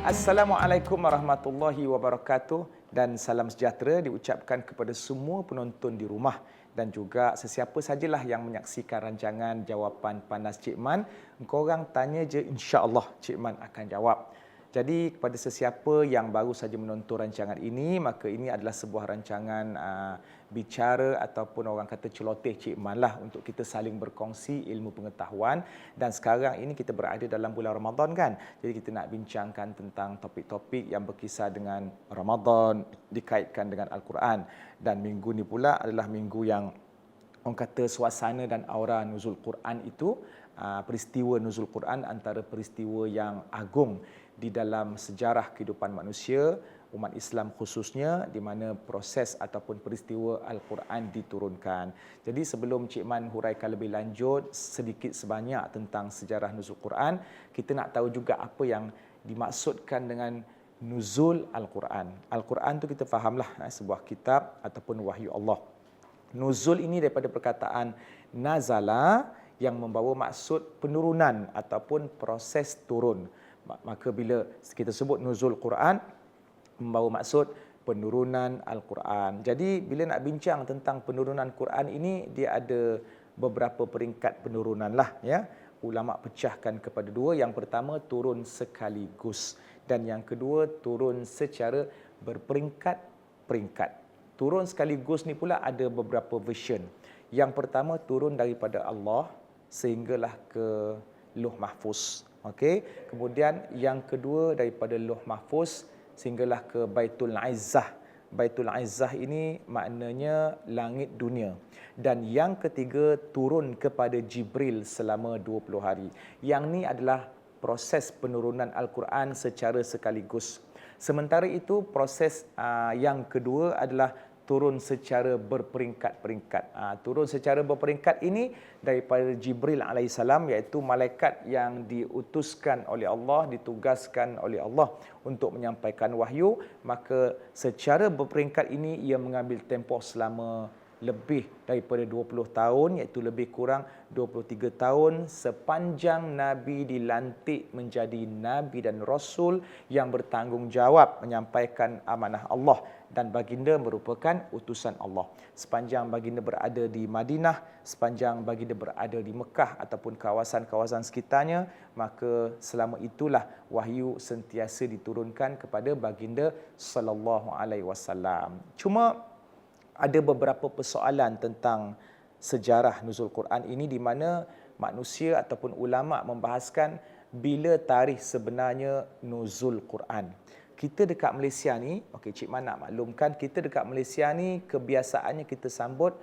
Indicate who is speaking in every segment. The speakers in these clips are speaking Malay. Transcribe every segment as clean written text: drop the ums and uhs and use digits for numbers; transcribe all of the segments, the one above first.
Speaker 1: Assalamualaikum warahmatullahi wabarakatuh dan salam sejahtera diucapkan kepada semua penonton di rumah dan juga sesiapa sajalah yang menyaksikan rancangan Jawapan Panas Cik Man. Korang tanya je, insya-Allah Cik Man akan jawab. Jadi kepada sesiapa yang baru saja menonton rancangan ini, maka ini adalah sebuah rancangan bicara ataupun orang kata celoteh Cik Man lah untuk kita saling berkongsi ilmu pengetahuan. Dan sekarang ini kita berada dalam bulan Ramadan kan. Jadi kita nak bincangkan tentang topik-topik yang berkisar dengan Ramadan, dikaitkan dengan Al-Quran. Dan minggu ni pula adalah minggu yang orang kata suasana dan aura nuzul Quran itu, peristiwa nuzul Quran antara peristiwa yang agung di dalam sejarah kehidupan manusia, umat Islam khususnya, di mana proses ataupun peristiwa Al-Quran diturunkan. Jadi sebelum Cik Man huraikan lebih lanjut sedikit sebanyak tentang sejarah nuzul Quran, kita nak tahu juga apa yang dimaksudkan dengan nuzul Al-Quran. Al-Quran tu kita fahamlah sebuah kitab ataupun wahyu Allah. Nuzul ini daripada perkataan nazala yang membawa maksud penurunan ataupun proses turun. Maka bila kita sebut nuzul Quran, membawa maksud penurunan Al-Quran. Jadi bila nak bincang tentang penurunan Quran ini, dia ada beberapa peringkat penurunan lah ya. Ulama pecahkan kepada dua. Yang pertama turun sekaligus dan yang kedua turun secara berperingkat-peringkat. Turun sekaligus ni pula ada beberapa version. Yang pertama turun daripada Allah sehinggalah ke Lauh Mahfuz. Okey. Kemudian yang kedua daripada Lauh Mahfuz sehinggalah ke Baitul Izzah. Baitul Izzah ini maknanya langit dunia. Dan yang ketiga turun kepada Jibril selama 20 hari. Yang ni adalah proses penurunan Al-Quran secara sekaligus. Sementara itu proses yang kedua adalah turun secara berperingkat-peringkat. Turun secara berperingkat ini daripada Jibril alaihissalam, iaitu malaikat yang diutuskan oleh Allah, ditugaskan oleh Allah untuk menyampaikan wahyu. Maka secara berperingkat ini ia mengambil tempoh selama lebih daripada 20 tahun, iaitu lebih kurang 23 tahun sepanjang Nabi dilantik menjadi Nabi dan Rasul yang bertanggungjawab menyampaikan amanah Allah, dan baginda merupakan utusan Allah. Sepanjang baginda berada di Madinah, sepanjang baginda berada di Mekah ataupun kawasan-kawasan sekitarnya, maka selama itulah wahyu sentiasa diturunkan kepada baginda sallallahu alaihi wasallam. Cuma ada beberapa persoalan tentang sejarah nuzul Quran ini, di mana manusia ataupun ulama membahaskan bila tarikh sebenarnya nuzul Quran. Kita dekat Malaysia ni, okey, Cik Man nak maklumkan, kita dekat Malaysia ni kebiasaannya kita sambut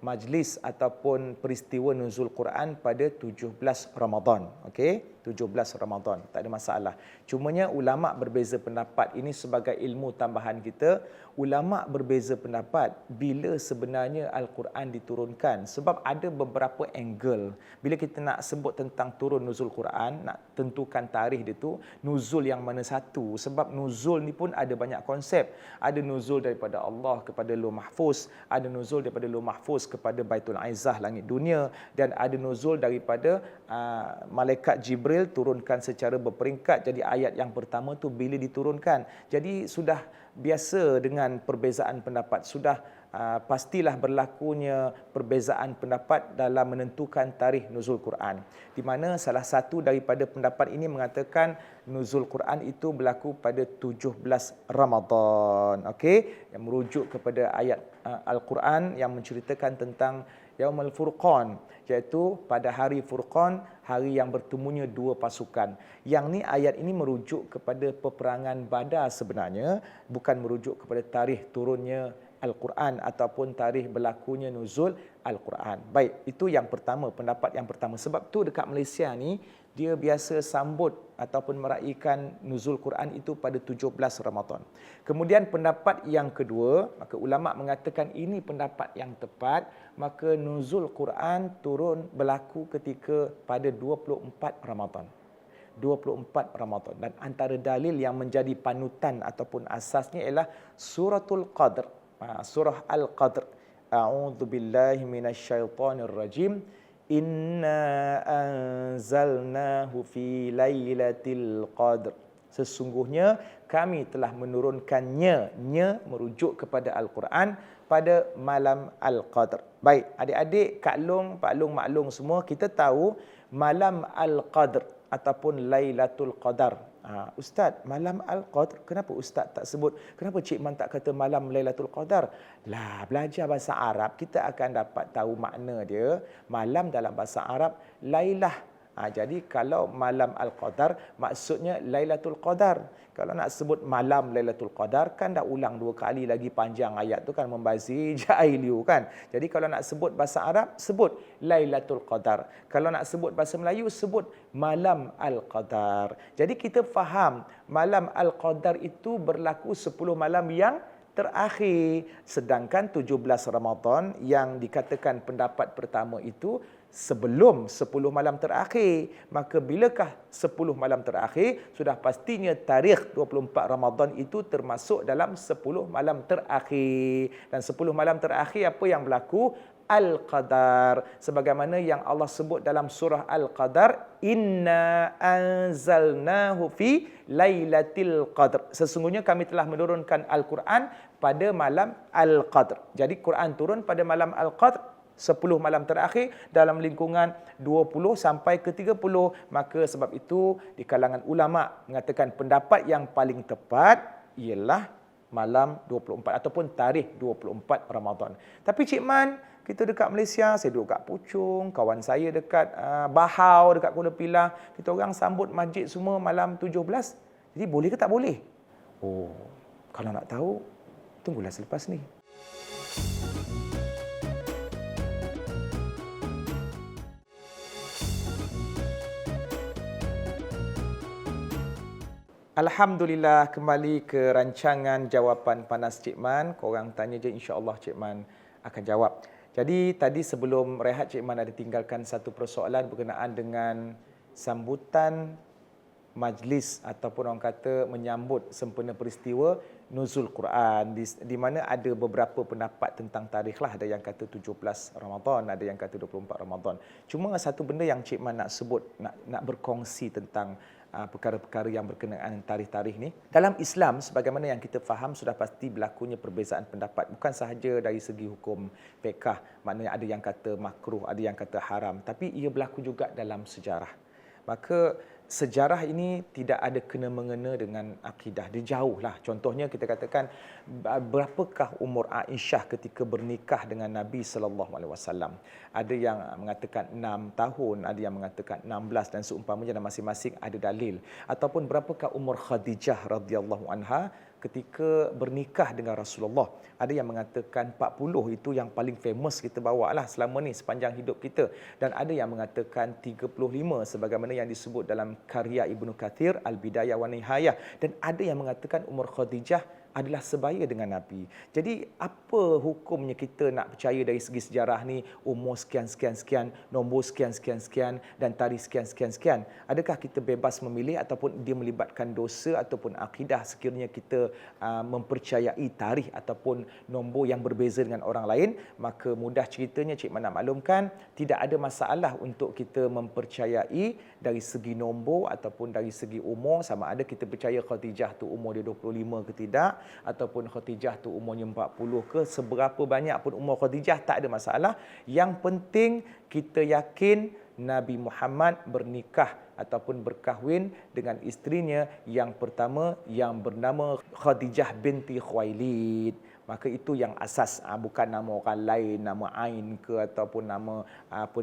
Speaker 1: majlis ataupun peristiwa nuzul Quran pada 17 Ramadan. Okey, 17 Ramadan, tak ada masalah. Cumanya ulama berbeza pendapat. Ini sebagai ilmu tambahan kita. Ulama berbeza pendapat bila sebenarnya Al-Quran diturunkan, sebab ada beberapa angle. Bila kita nak sebut tentang turun nuzul Quran, nak tentukan tarikh dia tu, nuzul yang mana satu, sebab nuzul ni pun ada banyak konsep. Ada nuzul daripada Allah kepada Lauh Mahfuz, ada nuzul daripada Lauh Mahfuz kepada Baitul Izzah langit dunia, dan ada nuzul daripada malaikat Jibril turunkan secara berperingkat. Jadi ayat yang pertama tu bila diturunkan. Jadi sudah biasa dengan perbezaan pendapat, sudah pastilah berlakunya perbezaan pendapat dalam menentukan tarikh nuzul Quran, di mana salah satu daripada pendapat ini mengatakan nuzul Quran itu berlaku pada 17 Ramadan. Okey, yang merujuk kepada ayat Al-Quran yang menceritakan tentang Yaumul Furqan, iaitu pada hari Furqan, hari yang bertemunya dua pasukan. Yang ni ayat ini merujuk kepada peperangan Badar sebenarnya, bukan merujuk kepada tarikh turunnya Al-Quran ataupun tarikh berlakunya nuzul Al-Quran. Baik, itu yang pertama, pendapat yang pertama. Sebab tu dekat Malaysia ni dia biasa sambut ataupun meraihkan nuzul Quran itu pada 17 Ramadan. Kemudian pendapat yang kedua, maka ulama mengatakan ini pendapat yang tepat, maka nuzul Quran turun berlaku ketika pada 24 Ramadan. 24 Ramadan. Dan antara dalil yang menjadi panutan ataupun asasnya ialah suratul Qadr. Surah Al-Qadr. A'udzu billahi minasyaitonir rajim. Inna anzalnahu fi lailatul qadr. Sesungguhnya kami telah menurunkannya, merujuk kepada Al-Quran pada malam Al-Qadr. Baik, adik-adik, Kak Long, Pak Long, Mak Long semua, kita tahu malam Al-Qadr ataupun Lailatul Qadar. Ustaz, malam Al-Qadr, kenapa Ustaz tak sebut? Kenapa Cik Man tak kata malam Lailatul Qadar? Lah, belajar bahasa Arab, kita akan dapat tahu makna dia. Malam dalam bahasa Arab, Lailah. Jadi kalau malam Al-Qadar, maksudnya Lailatul Qadar. Kalau nak sebut malam Lailatul Qadar, kan dah ulang 2 kali lagi panjang ayat tu kan, membazir jahiliu kan. Jadi kalau nak sebut bahasa Arab, sebut Lailatul Qadar. Kalau nak sebut bahasa Melayu, sebut malam Al-Qadar. Jadi kita faham, malam Al-Qadar itu berlaku 10 malam yang terakhir. Sedangkan 17 Ramadan yang dikatakan pendapat pertama itu sebelum 10 malam terakhir. Maka bilakah 10 malam terakhir? Sudah pastinya tarikh 24 Ramadan itu termasuk dalam 10 malam terakhir. Dan 10 malam terakhir apa yang berlaku? Al-Qadar. Sebagaimana yang Allah sebut dalam surah Al-Qadar, Inna anzalnahu fi Lailatul Qadr. Sesungguhnya kami telah menurunkan Al-Quran pada malam Al-Qadr. Jadi Quran turun pada malam Al-Qadr, 10 malam terakhir dalam lingkungan 20 sampai ke 30. Maka sebab itu di kalangan ulama mengatakan pendapat yang paling tepat ialah malam 24 ataupun tarikh 24 Ramadan. Tapi Cik Man, kita dekat Malaysia, saya duduk kat Puchong, kawan saya dekat Bahau, dekat Kuala Pilah, kita orang sambut masjid semua malam 17. Jadi boleh ke tak boleh? Oh, kalau nak tahu, tunggulah selepas ni. Alhamdulillah, kembali ke rancangan Jawapan Panas Cik Man. Korang tanya je, insya-Allah Cik Man akan jawab. Jadi tadi sebelum rehat, Cik Man ada tinggalkan satu persoalan berkenaan dengan sambutan majlis ataupun orang kata menyambut sempena peristiwa nuzul Quran, di mana ada beberapa pendapat tentang tarikh lah. Ada yang kata 17 Ramadan, ada yang kata 24 Ramadan. Cuma satu benda yang Cik Man nak sebut, nak berkongsi tentang perkara-perkara yang berkenaan tarikh-tarikh ni. Dalam Islam, sebagaimana yang kita faham, sudah pasti berlakunya perbezaan pendapat. Bukan sahaja dari segi hukum fiqh, maknanya ada yang kata makruh, ada yang kata haram. Tapi ia berlaku juga dalam sejarah. Maka sejarah ini tidak ada kena-mengena dengan akidah. Dia jauh lah. Contohnya kita katakan, berapakah umur Aisyah ketika bernikah dengan Nabi SAW? Ada yang mengatakan 6 tahun, ada yang mengatakan 16 dan seumpamanya, dan masing-masing ada dalil. Ataupun berapakah umur Khadijah radhiyallahu anha ketika bernikah dengan Rasulullah? Ada yang mengatakan 40, itu yang paling famous kita bawa lah selama ni sepanjang hidup kita. Dan ada yang mengatakan 35 sebagaimana yang disebut dalam karya Ibnu Kathir Al-Bidayah wa Nihayah. Dan ada yang mengatakan umur Khadijah adalah sebaya dengan Nabi. Jadi apa hukumnya kita nak percaya dari segi sejarah ni, umur sekian-sekian-sekian, nombor sekian-sekian-sekian dan tarikh sekian-sekian-sekian? Adakah kita bebas memilih ataupun dia melibatkan dosa ataupun akidah sekiranya kita mempercayai tarikh ataupun nombor yang berbeza dengan orang lain? Maka mudah ceritanya Cik Man nak maklumkan, tidak ada masalah untuk kita mempercayai dari segi nombor ataupun dari segi umur, sama ada kita percaya Khadijah tu umur dia 25 ke tidak, ataupun Khadijah tu umurnya 40 ke, seberapa banyak pun umur Khadijah, tak ada masalah. Yang penting kita yakin Nabi Muhammad bernikah ataupun berkahwin dengan isterinya yang pertama yang bernama Khadijah binti Khuwailid. Maka itu yang asas, bukan nama orang lain, nama Ain ke ataupun nama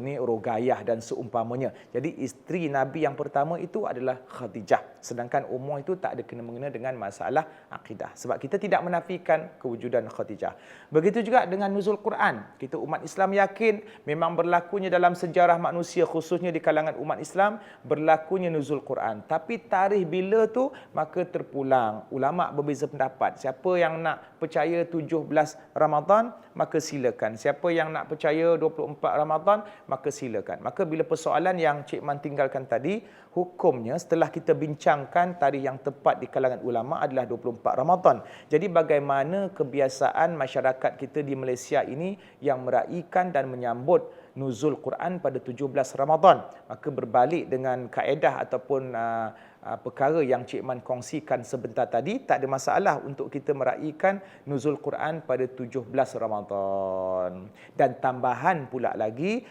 Speaker 1: Rogayah dan seumpamanya. Jadi isteri Nabi yang pertama itu adalah Khadijah. Sedangkan umur itu tak ada kena-mengena dengan masalah akidah. Sebab kita tidak menafikan kewujudan Khadijah. Begitu juga dengan nuzul Quran. Kita umat Islam yakin memang berlakunya dalam sejarah manusia, khususnya di kalangan umat Islam, berlakunya nuzul Quran. Tapi tarikh bila tu, maka terpulang. Ulama berbeza pendapat. Siapa yang nak percaya 17 Ramadan, maka silakan. Siapa yang nak percaya 24 Ramadan, maka silakan. Maka bila persoalan yang Cik Man tinggalkan tadi, hukumnya setelah kita bincangkan tarikh yang tepat di kalangan ulama adalah 24 Ramadan. Jadi bagaimana kebiasaan masyarakat kita di Malaysia ini yang meraihkan dan menyambut nuzul Quran pada 17 Ramadan? Maka berbalik dengan kaedah ataupun perkara yang Cik Man kongsikan sebentar tadi, tak ada masalah untuk kita meraihkan nuzul Quran pada 17 Ramadan. Dan tambahan pula lagi,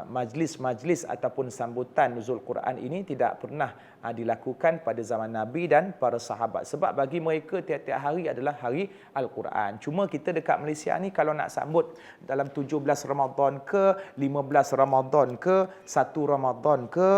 Speaker 1: majlis-majlis ataupun sambutan nuzul Quran ini tidak pernah dilakukan pada zaman Nabi dan para sahabat. Sebab bagi mereka tiap-tiap hari adalah hari Al-Quran. Cuma kita dekat Malaysia ni kalau nak sambut dalam 17 Ramadan ke, 15 Ramadan ke, 1 Ramadan ke,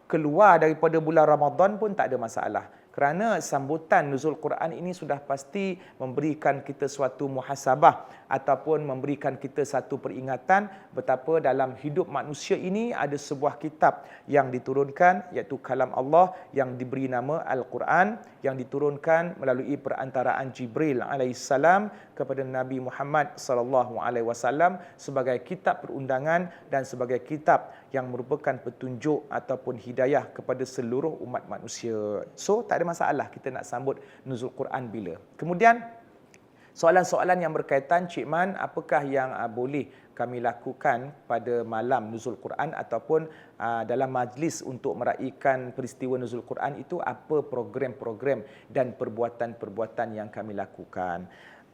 Speaker 1: keluar daripada bulan Ramadan pun tak ada masalah. Kerana sambutan nuzul Quran ini sudah pasti memberikan kita suatu muhasabah ataupun memberikan kita satu peringatan betapa dalam hidup manusia ini ada sebuah kitab yang diturunkan, iaitu kalam Allah yang diberi nama Al-Quran, yang diturunkan melalui perantaraan Jibril alaihissalam kepada Nabi Muhammad sallallahu alaihi wasallam sebagai kitab perundangan dan sebagai kitab yang merupakan petunjuk ataupun hidayah kepada seluruh umat manusia. So, tak ada masalah kita nak sambut nuzul Quran bila. Kemudian, soalan-soalan yang berkaitan, Cik Man, apakah yang boleh kami lakukan pada malam nuzul Quran ataupun dalam majlis untuk meraihkan peristiwa nuzul Quran itu, apa program-program dan perbuatan-perbuatan yang kami lakukan?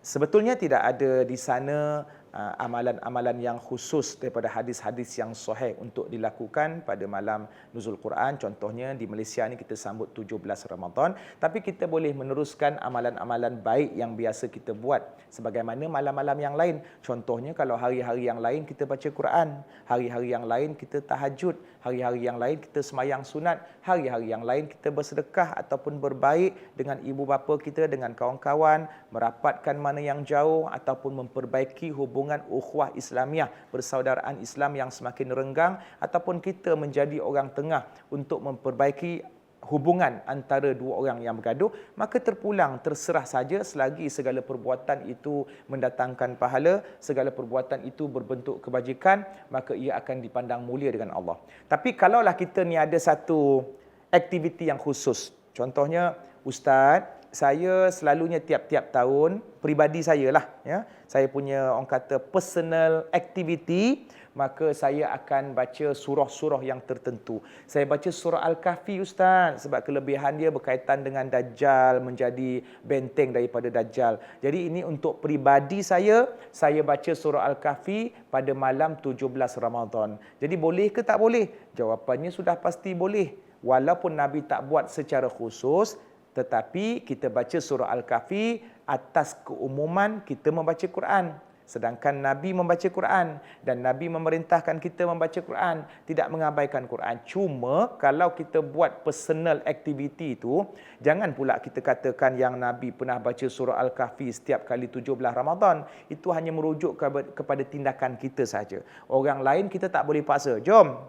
Speaker 1: Sebetulnya tidak ada di sana amalan-amalan yang khusus daripada hadis-hadis yang sahih untuk dilakukan pada malam nuzul Quran. Contohnya di Malaysia ni kita sambut 17 Ramadan, tapi kita boleh meneruskan amalan-amalan baik yang biasa kita buat sebagaimana malam-malam yang lain. Contohnya kalau hari-hari yang lain kita baca Quran, hari-hari yang lain kita tahajud, hari-hari yang lain kita semayang sunat, hari-hari yang lain kita bersedekah ataupun berbaik dengan ibu bapa kita, dengan kawan-kawan, merapatkan mana yang jauh ataupun memperbaiki hubungan ukhuwah Islamiah, persaudaraan Islam yang semakin renggang, ataupun kita menjadi orang tengah untuk memperbaiki hubungan antara dua orang yang bergaduh, maka terpulang, terserah saja selagi segala perbuatan itu mendatangkan pahala, segala perbuatan itu berbentuk kebajikan, maka ia akan dipandang mulia dengan Allah. Tapi kalaulah kita ni ada satu aktiviti yang khusus, contohnya, Ustaz, saya selalunya tiap-tiap tahun, peribadi saya lah, ya, saya punya orang kata personal activity, maka saya akan baca surah-surah yang tertentu. Saya baca surah Al-Kahfi, Ustaz, sebab kelebihan dia berkaitan dengan Dajjal, menjadi benteng daripada Dajjal. Jadi ini untuk peribadi saya baca surah Al-Kahfi pada malam 17 Ramadan. Jadi boleh ke tak boleh? Jawapannya sudah pasti boleh. Walaupun Nabi tak buat secara khusus, tetapi kita baca surah Al-Kahfi atas keumuman kita membaca Quran. Sedangkan Nabi membaca Quran dan Nabi memerintahkan kita membaca Quran, tidak mengabaikan Quran. Cuma kalau kita buat personal activity itu, jangan pula kita katakan yang Nabi pernah baca surah Al-Kahfi setiap kali 17 Ramadan. Itu hanya merujuk kepada tindakan kita saja. Orang lain kita tak boleh paksa. Jom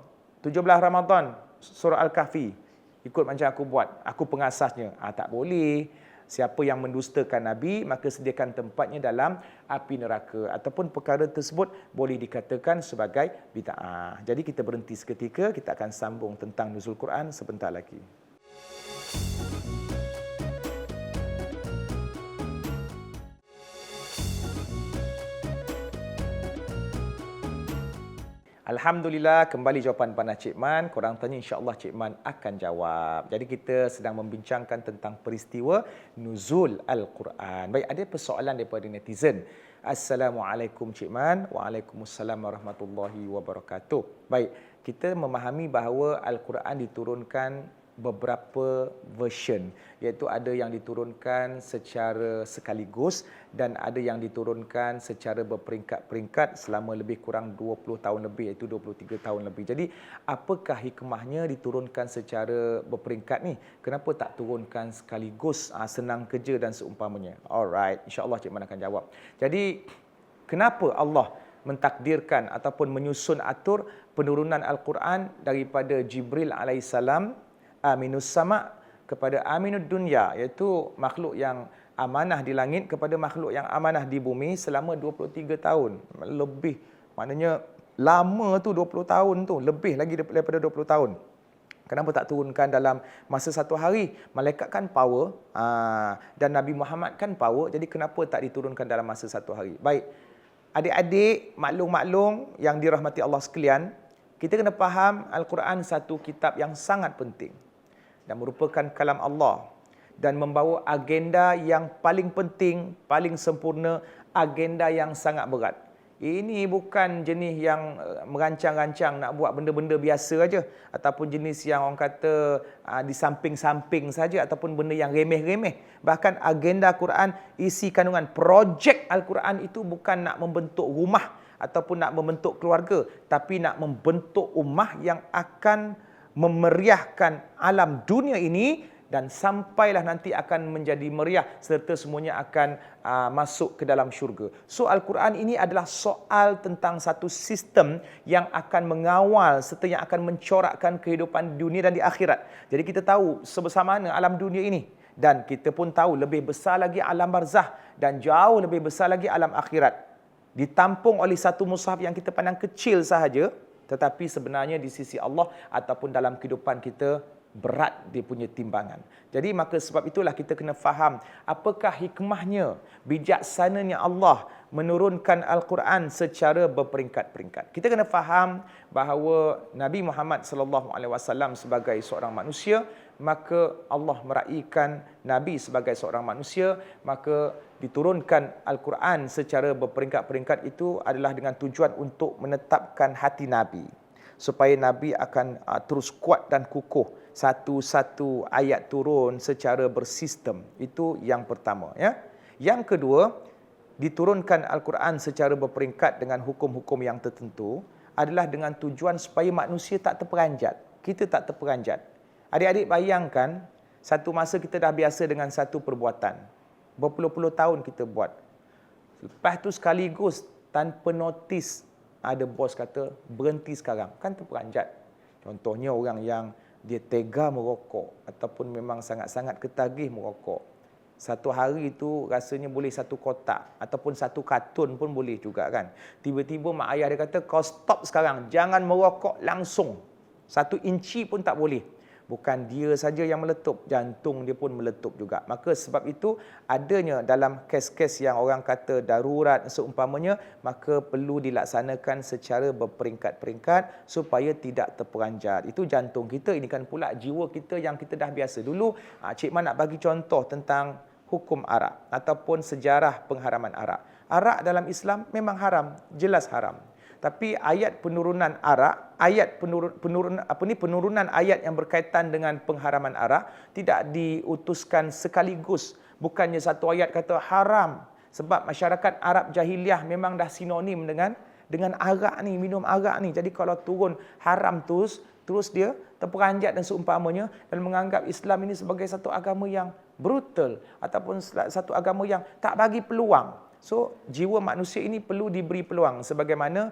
Speaker 1: 17 Ramadan surah Al-Kahfi, ikut macam aku buat, aku pengasasnya. Tak boleh. Siapa yang mendustakan Nabi, maka sediakan tempatnya dalam api neraka. Ataupun perkara tersebut boleh dikatakan sebagai bid'ah. Jadi kita berhenti seketika, kita akan sambung tentang nuzul Quran sebentar lagi. Alhamdulillah, kembali jawapan panas Cik Man. Korang tanya, insya-Allah Cik Man akan jawab. Jadi kita sedang membincangkan tentang peristiwa nuzul Al-Quran. Baik, ada persoalan daripada netizen. Assalamualaikum Cik Man. Waalaikumsalam warahmatullahi wabarakatuh. Baik, kita memahami bahawa Al-Quran diturunkan beberapa version, iaitu ada yang diturunkan secara sekaligus dan ada yang diturunkan secara berperingkat-peringkat selama lebih kurang 20 tahun lebih, iaitu 23 tahun lebih. Jadi apakah hikmahnya diturunkan secara berperingkat ni? Kenapa tak turunkan sekaligus? Senang kerja dan seumpamanya. Alright, insya-Allah Cik Man akan jawab. Jadi kenapa Allah mentakdirkan ataupun menyusun atur penurunan Al-Quran daripada Jibril alaihissalam Aminus Sama kepada Aminud Dunya, iaitu makhluk yang amanah di langit kepada makhluk yang amanah di bumi selama 23 tahun. Lebih, maknanya lama tu 20 tahun tu, lebih lagi daripada 20 tahun. Kenapa tak turunkan dalam masa satu hari? Malaikat kan power, dan Nabi Muhammad kan power, jadi kenapa tak diturunkan dalam masa satu hari? Baik, adik-adik, maklum-maklum yang dirahmati Allah sekalian, kita kena faham Al-Quran satu kitab yang sangat penting. dan merupakan kalam Allah dan membawa agenda yang paling penting, paling sempurna, agenda yang sangat berat. Ini bukan jenis yang merancang-rancang nak buat benda-benda biasa aja, ataupun jenis yang orang kata di samping-samping saja, ataupun benda yang remeh-remeh. Bahkan agenda Quran, isi kandungan projek Al-Quran itu bukan nak membentuk rumah ataupun nak membentuk keluarga, tapi nak membentuk ummah yang akan memeriahkan alam dunia ini, dan sampailah nanti akan menjadi meriah serta semuanya akan masuk ke dalam syurga. So Al-Quran ini adalah soal tentang satu sistem yang akan mengawal serta yang akan mencorakkan kehidupan dunia dan di akhirat. Jadi kita tahu sebesar mana alam dunia ini, dan kita pun tahu lebih besar lagi alam barzah dan jauh lebih besar lagi alam akhirat. Ditampung oleh satu mushaf yang kita pandang kecil sahaja, tetapi sebenarnya di sisi Allah ataupun dalam kehidupan kita berat dia punya timbangan. Jadi maka sebab itulah kita kena faham apakah hikmahnya, bijaksananya Allah menurunkan Al-Quran secara berperingkat-peringkat. Kita kena faham bahawa Nabi Muhammad SAW sebagai seorang manusia, maka Allah meraihkan Nabi sebagai seorang manusia, maka diturunkan Al-Quran secara berperingkat-peringkat itu adalah dengan tujuan untuk menetapkan hati Nabi, supaya Nabi akan terus kuat dan kukuh. Satu-satu ayat turun secara bersistem. Itu yang pertama, ya. Yang kedua, diturunkan Al-Quran secara berperingkat dengan hukum-hukum yang tertentu adalah dengan tujuan supaya manusia tak terperanjat. Kita tak terperanjat. Adik-adik bayangkan, satu masa kita dah biasa dengan satu perbuatan. Berpuluh-puluh tahun kita buat. Lepas tu sekaligus tanpa notis, ada bos kata berhenti sekarang. Kan terperanjat. Contohnya orang yang dia tega merokok ataupun memang sangat-sangat ketagih merokok. Satu hari itu rasanya boleh satu kotak ataupun satu kartun pun boleh juga kan. Tiba-tiba mak ayah dia kata kau stop sekarang, jangan merokok langsung. 1 inci pun tak boleh. Bukan dia saja yang meletup, jantung dia pun meletup juga. Maka sebab itu adanya dalam kes-kes yang orang kata darurat seumpamanya, maka perlu dilaksanakan secara berperingkat-peringkat supaya tidak terperanjat. Itu jantung kita, ini kan pula jiwa kita yang kita dah biasa. Dulu Cik Man nak bagi contoh tentang hukum arak ataupun sejarah pengharaman arak. Arak dalam Islam memang haram, jelas haram. Tapi ayat penurunan arak, penurunan ayat yang berkaitan dengan pengharaman arak tidak diutuskan sekaligus. Bukannya satu ayat kata haram. Sebab masyarakat Arab jahiliah memang dah sinonim dengan arak ni, minum arak ni. Jadi kalau turun haram terus dia terperanjat dan seumpamanya, dan menganggap Islam ini sebagai satu agama yang brutal ataupun satu agama yang tak bagi peluang. So, jiwa manusia ini perlu diberi peluang sebagaimana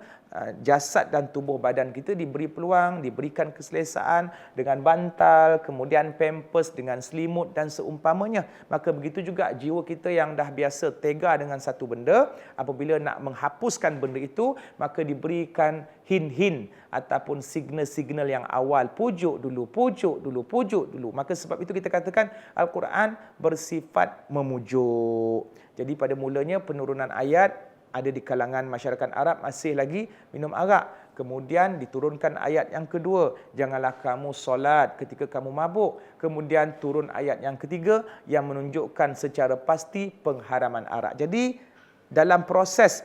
Speaker 1: jasad dan tubuh badan kita diberi peluang, diberikan keselesaan dengan bantal, kemudian pampers dengan selimut dan seumpamanya. Maka begitu juga jiwa kita yang dah biasa tega dengan satu benda, apabila nak menghapuskan benda itu, maka diberikan hin-hin ataupun signal-signal yang awal. Pujuk dulu, pujuk dulu, pujuk dulu. Maka sebab itu kita katakan Al-Quran bersifat memujuk. Jadi pada mulanya penurunan ayat ada di kalangan masyarakat Arab masih lagi minum arak. Kemudian diturunkan ayat yang kedua, janganlah kamu solat ketika kamu mabuk. Kemudian turun ayat yang ketiga yang menunjukkan secara pasti pengharaman arak. Jadi dalam proses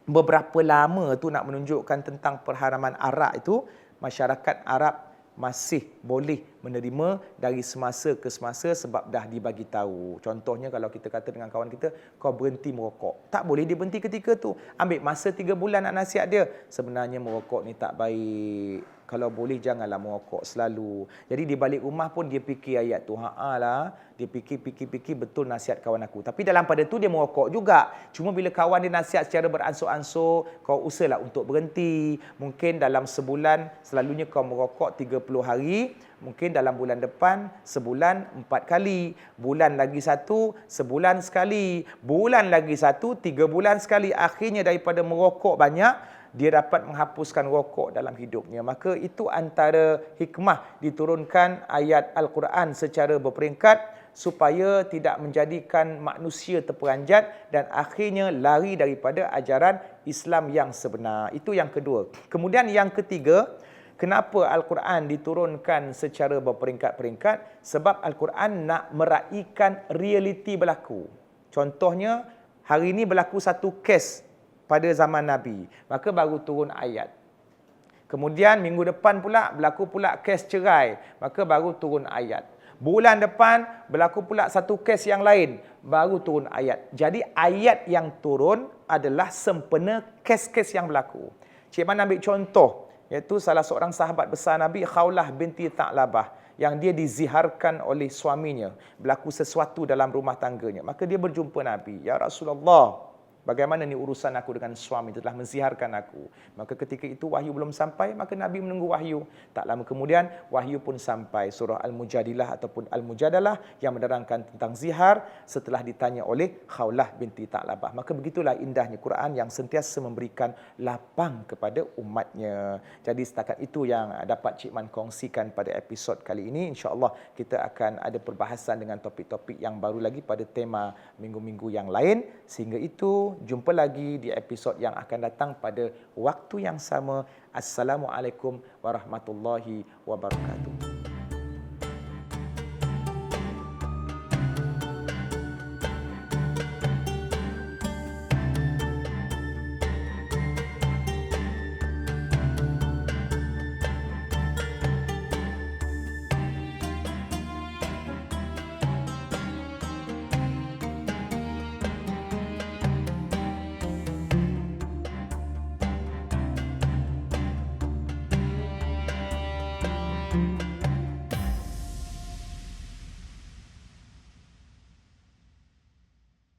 Speaker 1: beberapa lama tu nak menunjukkan tentang pengharaman arak itu, masyarakat Arab masih boleh menerima dari semasa ke semasa sebab dah dibagi tahu. Contohnya kalau kita kata dengan kawan kita, kau berhenti merokok. Tak boleh dia berhenti ketika tu. Ambil masa 3 bulan nak nasihat dia. Sebenarnya merokok ni tak baik. Kalau boleh janganlah merokok selalu. Jadi di balik rumah pun dia fikir ayat tu. Lah, dia fikir betul nasihat kawan aku. Tapi dalam pada tu dia merokok juga. Cuma bila kawan dia nasihat secara beransur-ansur, kau usahalah untuk berhenti. Mungkin dalam sebulan selalunya kau merokok 30 hari. Mungkin dalam bulan depan sebulan 4 kali. Bulan lagi 1 sebulan sekali. Bulan lagi 1 3 bulan sekali. Akhirnya daripada merokok banyak, dia dapat menghapuskan rokok dalam hidupnya. Maka itu antara hikmah diturunkan ayat Al-Quran secara berperingkat supaya tidak menjadikan manusia terperanjat dan akhirnya lari daripada ajaran Islam yang sebenar. Itu yang kedua. Kemudian yang ketiga, Kenapa Al-Quran diturunkan secara berperingkat-peringkat? Sebab Al-Quran nak meraihkan realiti berlaku. Contohnya, hari ini berlaku satu kes pada zaman Nabi. Maka baru turun ayat. Kemudian minggu depan pula berlaku pula kes cerai. Maka baru turun ayat. Bulan depan berlaku pula satu kes yang lain. Baru turun ayat. Jadi ayat yang turun adalah sempena kes-kes yang berlaku. Cik Man ambil contoh. Iaitu salah seorang sahabat besar Nabi, Khawlah binti Tha'labah. Yang dia diziharkan oleh suaminya. Berlaku sesuatu dalam rumah tangganya. Maka dia berjumpa Nabi. Ya Rasulullah, bagaimana ni urusan aku dengan suami telah menziharkan aku. Maka ketika itu wahyu belum sampai, maka Nabi menunggu wahyu. Tak lama kemudian wahyu pun sampai, surah Al-Mujadilah ataupun Al-Mujadalah yang menerangkan tentang zihar setelah ditanya oleh Khawlah binti Tha'labah. Maka begitulah indahnya Quran yang sentiasa memberikan lapang kepada umatnya. Jadi setakat itu yang dapat Cik Man kongsikan pada episod kali ini. InsyaAllah kita akan ada perbahasan dengan topik-topik yang baru lagi pada tema minggu-minggu yang lain. Sehingga itu, jumpa lagi di episod yang akan datang pada waktu yang sama. Assalamualaikum warahmatullahi wabarakatuh.